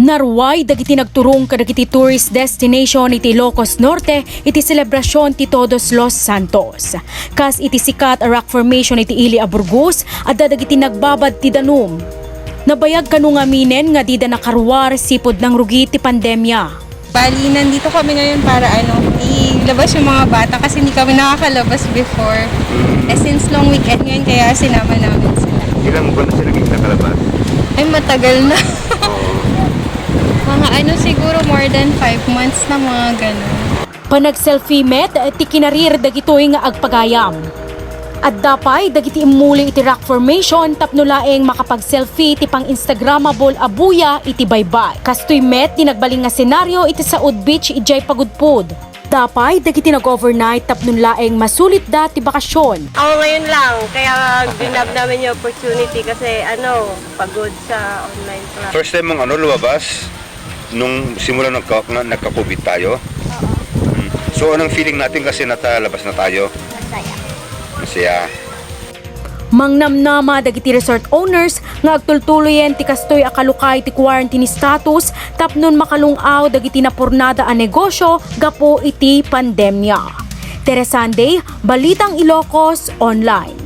Narway dagiti nagturong kadagiti tourist destination iti Ilocos Norte iti selebrasyon ti Todos los Santos. Kas iti sikat a rock formation iti Ili a Burgos adda dagiti nagbabad ti danum. Nabayag kanu nga minen nga dida nakarwar sipod ng rugi ti pandemya. Bali, nandito kami ngayon para ilabas yung mga bata kasi hindi kami nakakalabas before. Since long weekend ngayon kaya sinama namin sila. Ilang buwan na sila naging nakalabas? Ay, matagal na. Mga siguro more than 5 months na mga ganun. Panag-selfie met ti kinarir dagitoy nga agpagayam. At dapay dagiti imuli iti rock formation tapno laeng makapag-selfie ti pang Instagramable abuya iti baybay. Kastoy met ti nagbaling nga senaryo iti Saud Beach ijay pagudpod. Dapay dagiti nag-overnight tapno laeng masulit da ti bakasyon. Ako ngayon lang, kaya ginab namin yung opportunity kasi pagod sa online class. First time mong lumabas nung simula nagka-COVID tayo? So anong feeling natin kasi natalabas na tayo? Masaya. Mangnamnama dagiti resort owners nga agtultuloyen ti kastoy akalukay ti quarantine status tapnon makalungaw dagiti napurnada a negosyo gapo iti pandemya. Teresande, Balitang Ilocos Online.